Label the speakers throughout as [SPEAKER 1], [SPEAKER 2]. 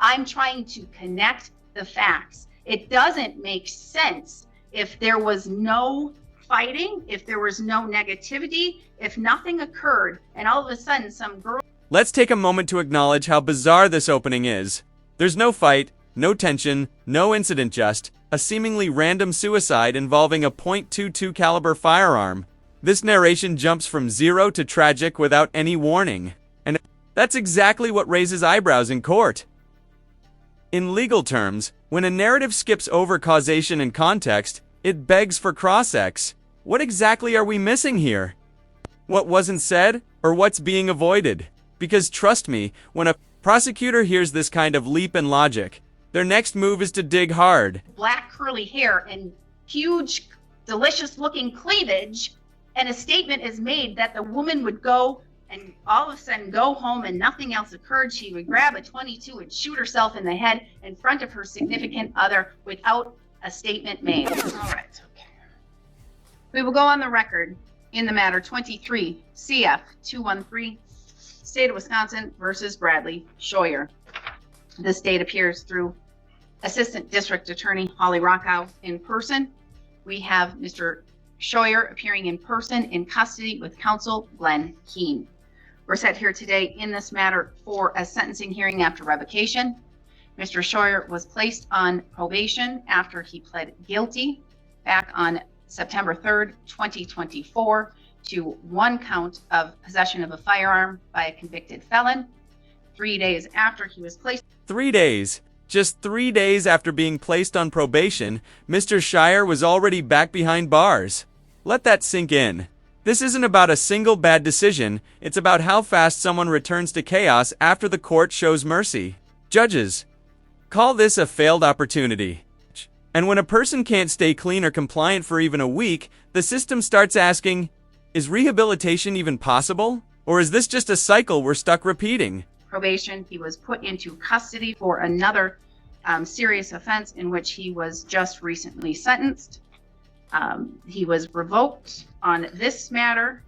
[SPEAKER 1] I'm trying to connect the facts. It doesn't make sense if there was no fighting, if there was no negativity, if nothing occurred, and all of a sudden some girl...
[SPEAKER 2] Let's take a moment to acknowledge how bizarre this opening is. There's no fight, no tension, no incident, just a seemingly random suicide involving a .22 caliber firearm. This narration jumps from zero to tragic without any warning. And that's exactly what raises eyebrows in court. In legal terms, when a narrative skips over causation and context, it begs for cross-ex. What exactly are we missing here? What wasn't said, or what's being avoided? Because trust me, when a prosecutor hears this kind of leap in logic, their next move is to dig hard.
[SPEAKER 1] Black curly hair and huge, delicious-looking cleavage, and a statement is made that the woman would go and all of a sudden go home and nothing else occurred. She would grab a .22 and shoot herself in the head in front of her significant other without a statement made. All right, okay. We will go on the record in the matter 23 CF 213, State of Wisconsin versus Bradley Scheuer. This date appears through Assistant District Attorney Holly Rockow in person. We have Mr. Scheuer appearing in person in custody with counsel Glenn Keene. We're set here today in this matter for a sentencing hearing after revocation. Mr. Scheuer was placed on probation after he pled guilty back on September 3rd, 2024 to one count of possession of a firearm by a convicted felon. 3 days after he was placed.
[SPEAKER 2] 3 days. Just 3 days after being placed on probation, Mr. Scheuer was already back behind bars. Let that sink in. This isn't about a single bad decision, it's about how fast someone returns to chaos after the court shows mercy. Judges, call this a failed opportunity. And when a person can't stay clean or compliant for even a week, the system starts asking, is rehabilitation even possible? Or is this just a cycle we're stuck repeating?
[SPEAKER 1] Probation, he was put into custody for another serious offense in which he was just recently sentenced. He was revoked on this matter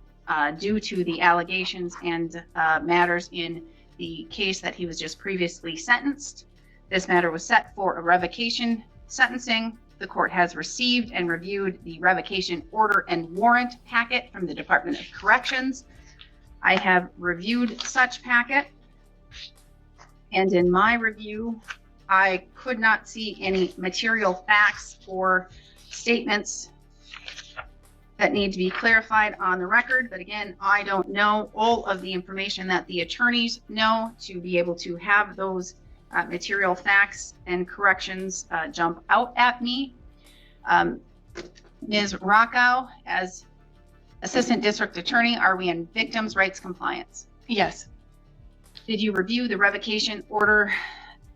[SPEAKER 1] due to the allegations and matters in the case that he was just previously sentenced. This matter was set for a revocation sentencing. The court has received and reviewed the revocation order and warrant packet from the Department of Corrections. I have reviewed such packet, and in my review, I could not see any material facts or statements that need to be clarified on the record. But again, I don't know all of the information that the attorneys know to be able to have those material facts and corrections jump out at me. Ms. Rockow, as Assistant District Attorney, are we in victims' rights compliance?
[SPEAKER 3] Yes.
[SPEAKER 1] Did you review the revocation order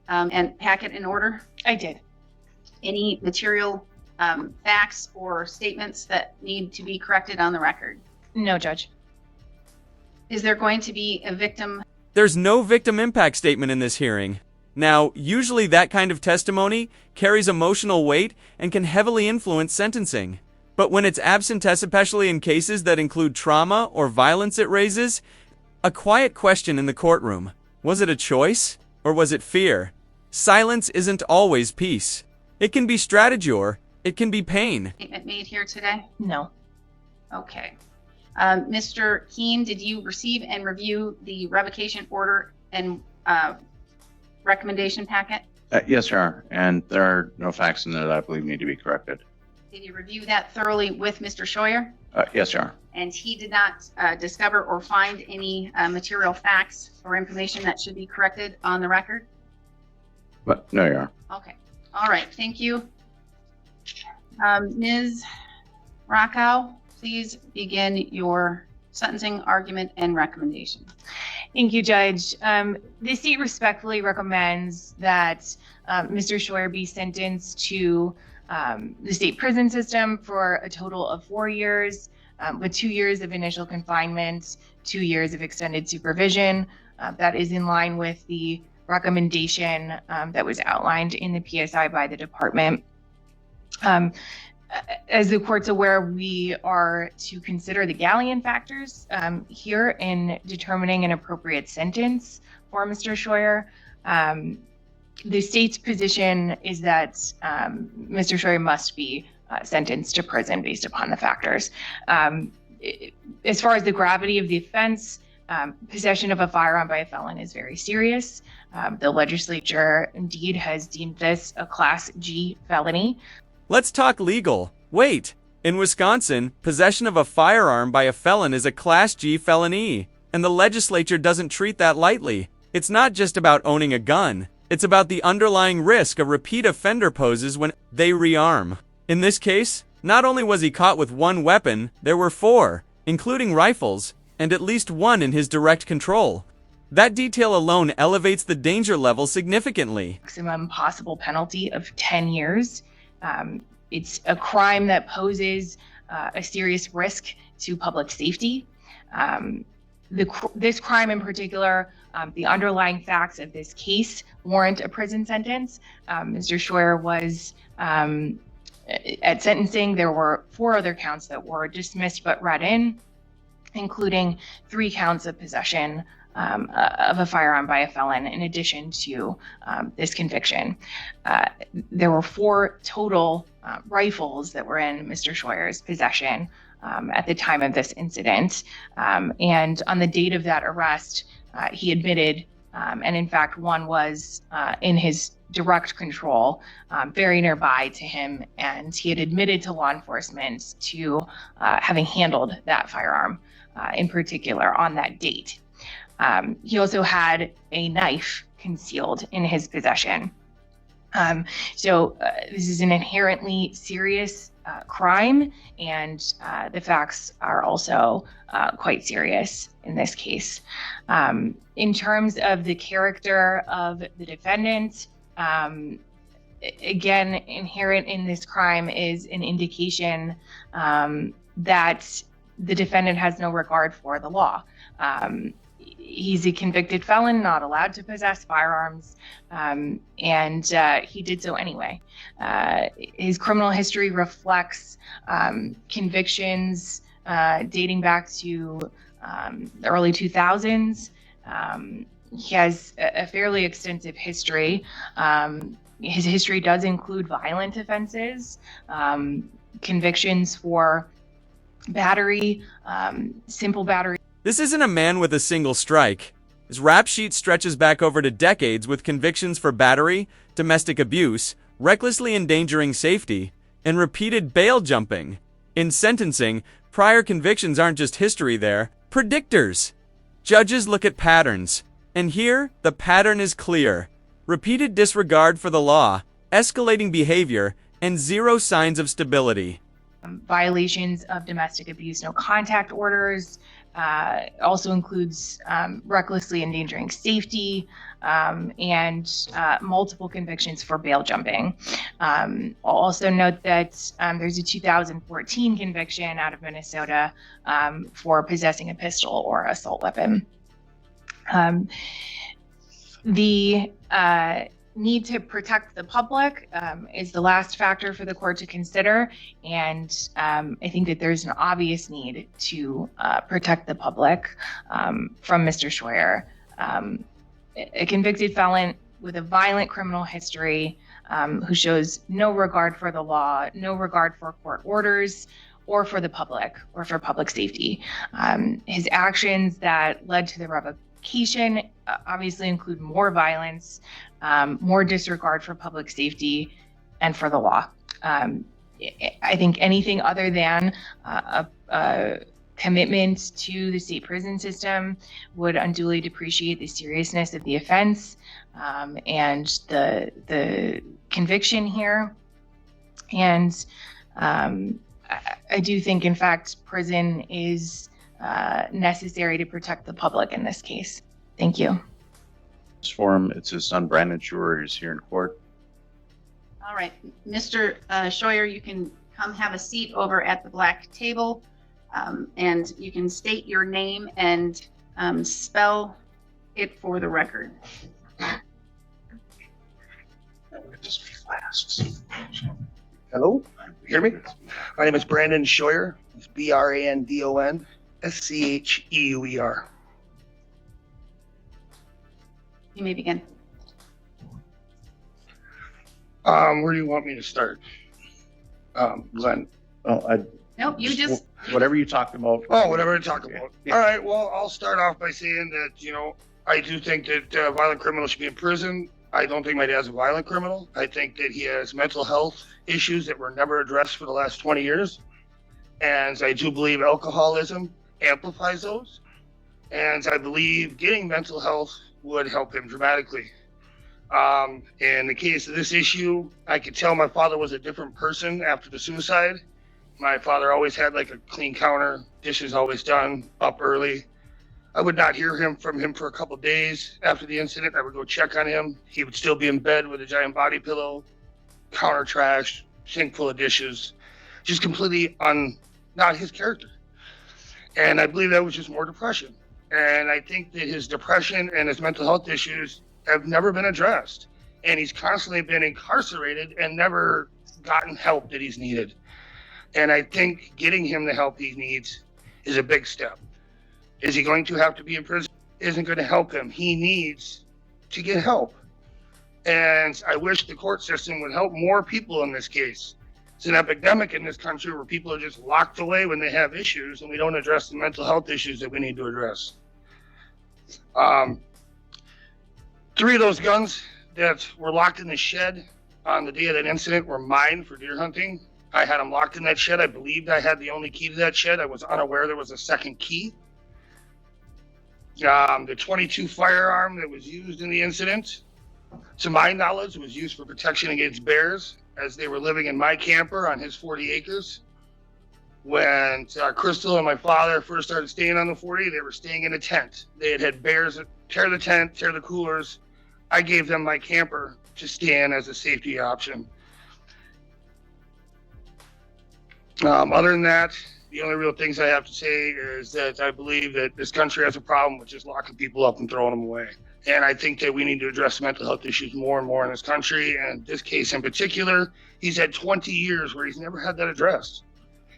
[SPEAKER 1] and packet in order?
[SPEAKER 3] I did.
[SPEAKER 1] Any material facts or statements that need to be corrected on the record?
[SPEAKER 3] No, Judge.
[SPEAKER 1] Is there going to be a victim?
[SPEAKER 2] There's no victim impact statement in this hearing. Now, usually that kind of testimony carries emotional weight and can heavily influence sentencing. But when it's absent, especially in cases that include trauma or violence, it raises a quiet question in the courtroom. Was it a choice or was it fear? Silence isn't always peace. It can be strategy or it can be pain.
[SPEAKER 1] Statement made here today?
[SPEAKER 3] No.
[SPEAKER 1] Okay. Mr. Keene, did you receive and review the revocation order and recommendation packet?
[SPEAKER 4] Yes, Your Honor, and there are no facts in there that I believe need to be corrected.
[SPEAKER 1] Did you review that thoroughly with Mr. Scheuer?
[SPEAKER 4] Yes, Your Honor.
[SPEAKER 1] And he did not discover or find any material facts or information that should be corrected on the record?
[SPEAKER 4] But no, Your Honor.
[SPEAKER 1] Okay. All right. Thank you. Ms. Rockow, please begin your sentencing argument and recommendation.
[SPEAKER 3] Thank you, Judge. The state respectfully recommends that Mr. Scheuer be sentenced to the state prison system for a total of 4 years, with 2 years of initial confinement, 2 years of extended supervision. That is in line with the recommendation that was outlined in the PSI by the department. As the court's aware, we are to consider the Galleon factors here in determining an appropriate sentence for Mr. Scheuer. The state's position is that Mr. Scheuer must be sentenced to prison based upon the factors. As far as the gravity of the offense, possession of a firearm by a felon is very serious. The legislature indeed has deemed this a Class G felony.
[SPEAKER 2] Let's talk legal. Wait, in Wisconsin, possession of a firearm by a felon is a Class G felony, and the legislature doesn't treat that lightly. It's not just about owning a gun. It's about the underlying risk a repeat offender poses when they rearm. In this case, not only was he caught with one weapon, there were 4, including rifles, and at least 1 in his direct control. That detail alone elevates the danger level significantly.
[SPEAKER 3] Maximum possible penalty of 10 years. It's a crime that poses a serious risk to public safety. This crime in particular, the underlying facts of this case warrant a prison sentence. Mr. Scheuer was, at sentencing, there were 4 other counts that were dismissed but read in, including 3 counts of possession of a firearm by a felon in addition to this conviction. There were 4 total rifles that were in Mr. Scheuer's possession at the time of this incident. And on the date of that arrest, he admitted, and in fact, one was in his direct control, very nearby to him, and he had admitted to law enforcement to having handled that firearm in particular on that date. He also had a knife concealed in his possession. So this is an inherently serious crime, and the facts are also quite serious in this case. In terms of the character of the defendant, again, inherent in this crime is an indication that the defendant has no regard for the law. He's a convicted felon, not allowed to possess firearms, and he did so anyway. His criminal history reflects convictions dating back to the early 2000s. He has a fairly extensive history. His history does include violent offenses, convictions for battery, simple battery.
[SPEAKER 2] This isn't a man with a single strike. His rap sheet stretches back over to decades with convictions for battery, domestic abuse, recklessly endangering safety, and repeated bail jumping. In sentencing, prior convictions aren't just history, they're predictors. Judges look at patterns, and here, the pattern is clear. Repeated disregard for the law, escalating behavior, and 0 signs of stability.
[SPEAKER 3] Violations of domestic abuse no contact orders, also includes recklessly endangering safety, and multiple convictions for bail jumping. I'll also note that there's a 2014 conviction out of Minnesota for possessing a pistol or assault weapon. The need to protect the public is the last factor for the court to consider, and I think that there's an obvious need to protect the public from Mr. Scheuer. A convicted felon with a violent criminal history who shows no regard for the law, no regard for court orders, or for the public, or for public safety. His actions that led to the revocation obviously include more violence, more disregard for public safety and for the law. I think anything other than a commitment to the state prison system would unduly depreciate the seriousness of the offense and the conviction here. And I do think, in fact, prison is necessary to protect the public in this case. Thank you.
[SPEAKER 4] This forum, it's his son Brandon Scheuer who's here in court.
[SPEAKER 1] All right, Mr. Scheuer, you can come have a seat over at the black table, and you can state your name and spell it for the record.
[SPEAKER 5] Just be fast. Hello, you hear me? My name is Brandon Scheuer. It's Brandon Scheuer.
[SPEAKER 1] You may begin.
[SPEAKER 5] Where do you want me to start? Glenn.
[SPEAKER 4] Well,
[SPEAKER 1] Nope, you just,
[SPEAKER 4] whatever you talked about.
[SPEAKER 5] Oh, whatever we're talking about.
[SPEAKER 4] Yeah.
[SPEAKER 5] All right, well, I'll start off by saying that, I do think that violent criminals should be in prison. I don't think my dad's a violent criminal. I think that he has mental health issues that were never addressed for the last 20 years. And I do believe alcoholism amplifies those. And I believe getting mental health would help him dramatically. In the case of this issue, I could tell my father was a different person after the suicide. My father always had like a clean counter, dishes always done, up early. I would not hear from him for a couple of days after the incident. I would go check on him. He would still be in bed with a giant body pillow, counter trash, sink full of dishes, just completely not his character. And I believe that was just more depression. And I think that his depression and his mental health issues have never been addressed. And he's constantly been incarcerated and never gotten help that he's needed. And I think getting him the help he needs is a big step. Is he going to have to be in prison? Isn't going to help him. He needs to get help. And I wish the court system would help more people in this case. It's an epidemic in this country where people are just locked away when they have issues, and we don't address the mental health issues that we need to address. 3 of those guns that were locked in the shed on the day of that incident were mine for deer hunting. I had them locked in that shed. I believed I had the only key to that shed. I was unaware there was a second key. The .22 firearm that was used in the incident, to my knowledge, was used for protection against bears as they were living in my camper on his 40 acres. When Crystal and my father first started staying on the 40, they were staying in a tent. They had bears tear the tent, tear the coolers. I gave them my camper to stay in as a safety option. Other than that, the only real things I have to say is that I believe that this country has a problem with just locking people up and throwing them away. And I think that we need to address mental health issues more and more in this country. And this case in particular, he's had 20 years where he's never had that addressed.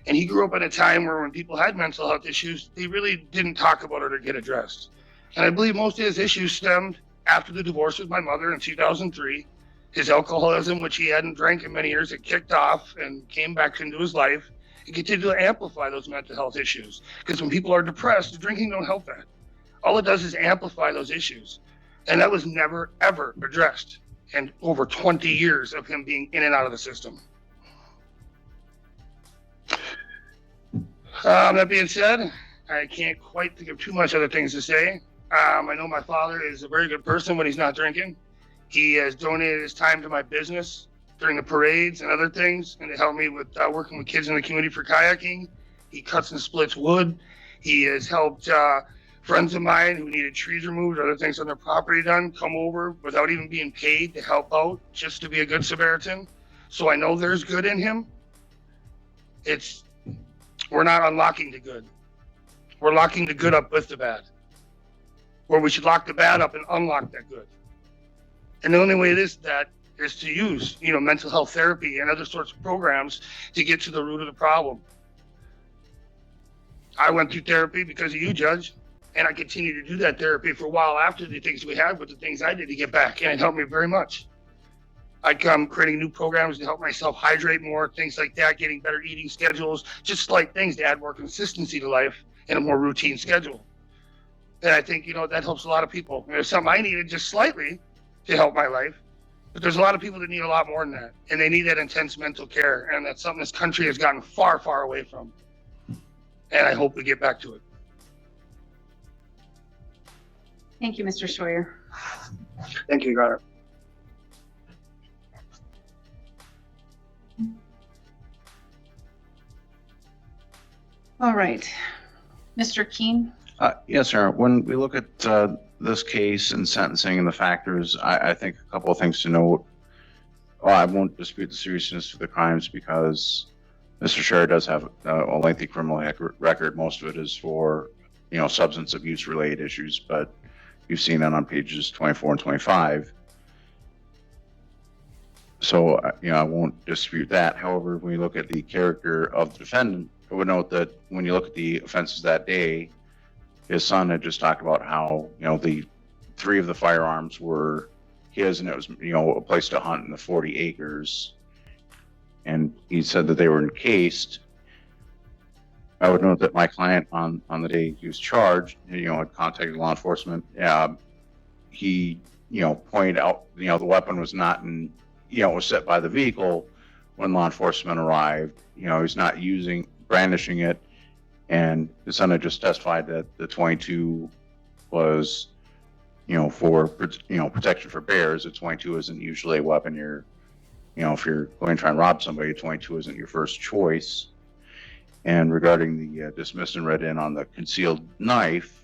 [SPEAKER 5] And he grew up at a time where when people had mental health issues, they really didn't talk about it or get addressed. And I believe most of his issues stemmed after the divorce with my mother in 2003. His alcoholism, which he hadn't drank in many years, it kicked off and came back into his life. It continued to amplify those mental health issues. Because when people are depressed, the drinking don't help that. All it does is amplify those issues. And that was never, ever addressed in over 20 years of him being in and out of the system. That being said, I can't quite think of too much other things to say. I know my father is a very good person when he's not drinking. He has donated his time to my business during the parades and other things, and to help me with working with kids in the community for kayaking. He cuts and splits wood. He has helped friends of mine who needed trees removed, other things on their property done, come over without even being paid to help out, just to be a good Samaritan. So I know there's good in him. We're not unlocking the good. We're locking the good up with the bad. Or we should lock the bad up and unlock that good. And the only way that is to use, mental health therapy and other sorts of programs to get to the root of the problem. I went through therapy because of you, Judge, and I continue to do that therapy for a while after the things we had with the things I did to get back, and it helped me very much. I come creating new programs to help myself hydrate more, things like that, getting better eating schedules, just slight things to add more consistency to life and a more routine schedule. And I think, that helps a lot of people. And there's something I needed just slightly to help my life, but there's a lot of people that need a lot more than that. And they need that intense mental care. And that's something this country has gotten far, far away from. And I hope we get back to it.
[SPEAKER 1] thank you, Mr. Scheuer.
[SPEAKER 5] Thank you, Your Honor.
[SPEAKER 1] All right, Mr. Keene.
[SPEAKER 4] Yes, sir. When we look at this case and sentencing and the factors, I think a couple of things to note. Well, I won't dispute the seriousness of the crimes because Mr. Scheuer does have a lengthy criminal record. Most of it is for, substance abuse related issues, but you've seen that on pages 24 and 25. So, I won't dispute that. However, when you look at the character of the defendant, I would note that when you look at the offenses that day, his son had just talked about how, the 3 of the firearms were his, and it was, a place to hunt in the 40 acres. And he said that they were encased. I would note that my client on the day he was charged, had contacted law enforcement. He, pointed out, the weapon was not in, was set by the vehicle when law enforcement arrived. He was not brandishing it. And the defendant just testified that the 22 was, for, protection for bears. A 22 isn't usually a weapon if you're going to try and rob somebody, a 22 isn't your first choice. And regarding the dismissed and read in on the concealed knife,